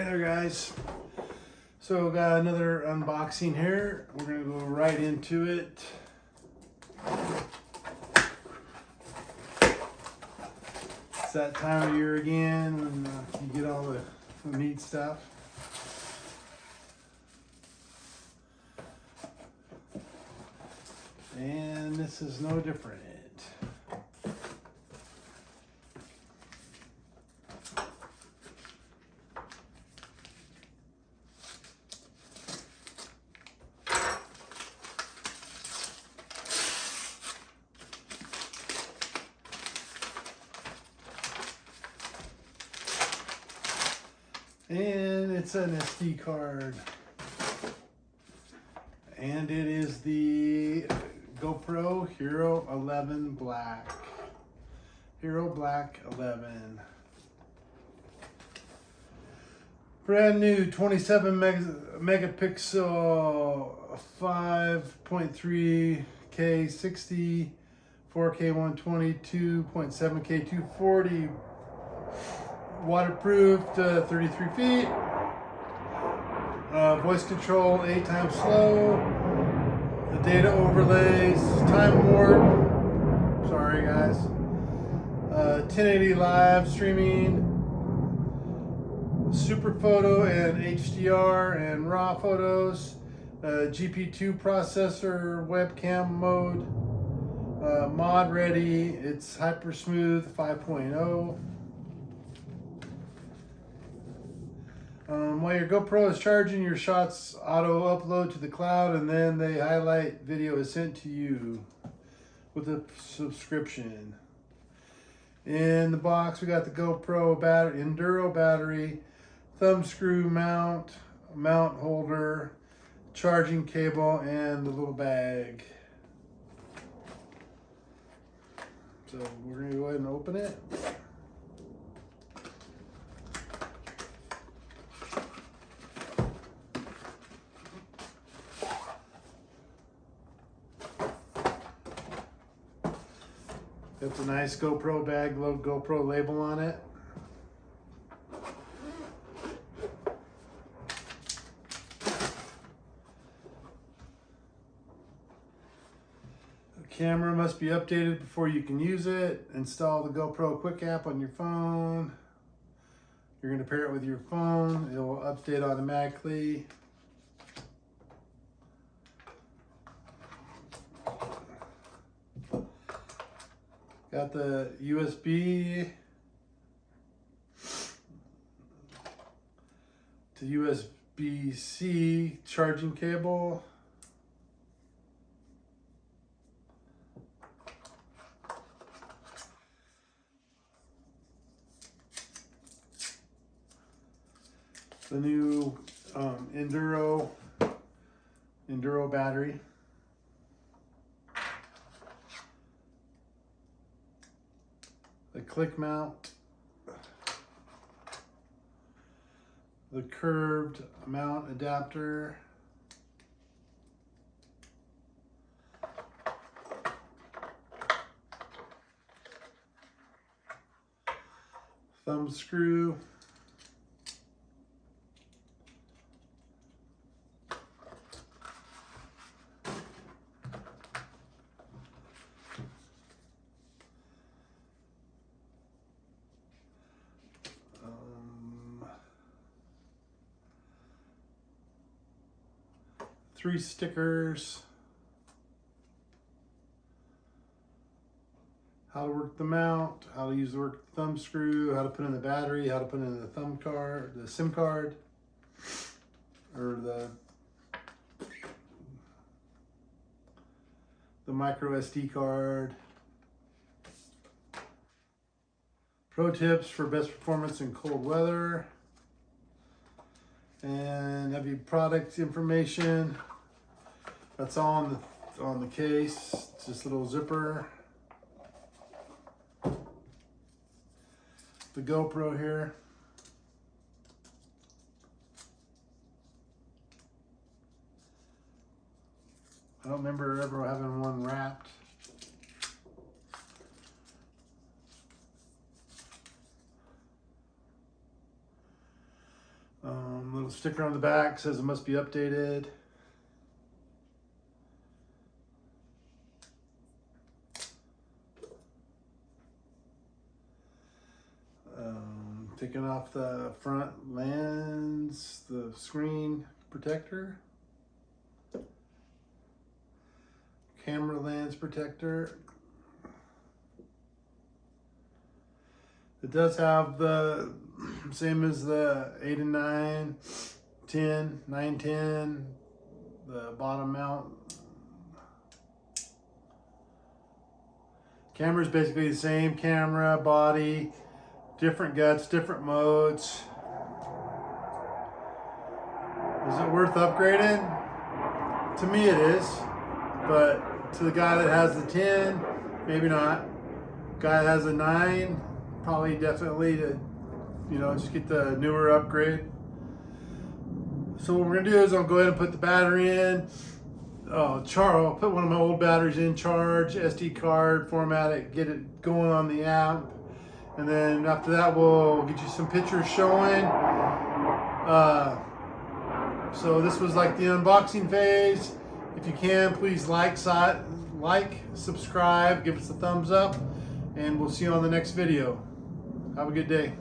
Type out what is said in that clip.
Hey there guys, so got another unboxing here. We're gonna go right into it. It's that time of year again when you get all the neat stuff. And this is no different. And it's an SD card. And it is the GoPro Hero 11 Black. Hero Black 11. Brand new 27 megapixel 5.3K 60, 4K 120, 2.7K 240. Waterproofed, 33 feet. Voice control, 8 times slow. The data overlays, time warp. Sorry guys. 1080 live streaming. Super photo and HDR and raw photos. GP2 processor, webcam mode. Mod ready. It's hyper smooth 5.0. While your GoPro is charging, your shots auto upload to the cloud, and then the highlight video is sent to you with a subscription. In the box, we got the GoPro battery, Enduro battery, thumb screw mount holder, charging cable, and the little bag. So we're gonna go ahead and open it. It's a nice GoPro bag, little GoPro label on it. The camera must be updated before you can use it. Install the GoPro Quick app on your phone. You're going to pair it with your phone. It will update automatically. Got the USB to USB-C charging cable. The new Enduro battery. The click mount, the curved mount adapter, thumb screw, three stickers, how to work the mount, how to use the thumb screw, how to put in the battery, how to put in the the SIM card, or the micro SD card. Pro tips for best performance in cold weather. And have your product information. That's all on the case. It's this little zipper. The GoPro here. I don't remember ever having one wrapped. sticker on the back says it must be updated. Taking off the front lens, the screen protector, camera lens protector. It does have the same as the 8 and 9, 10, 9, 10, the bottom mount. Camera is basically the same camera, body, different guts, different modes. Is it worth upgrading? To me it is, but to the guy that has the 10, maybe not. Guy that has a 9, probably definitely to, you know, just get the newer upgrade. So what we're gonna do is I'll go ahead and put the battery in. I'll put one of my old batteries in, charge, SD card, format it, get it going on the app. And then after that, we'll get you some pictures showing. So this was like the unboxing phase. If you can, please like, subscribe, give us a thumbs up, and we'll see you on the next video. Have a good day.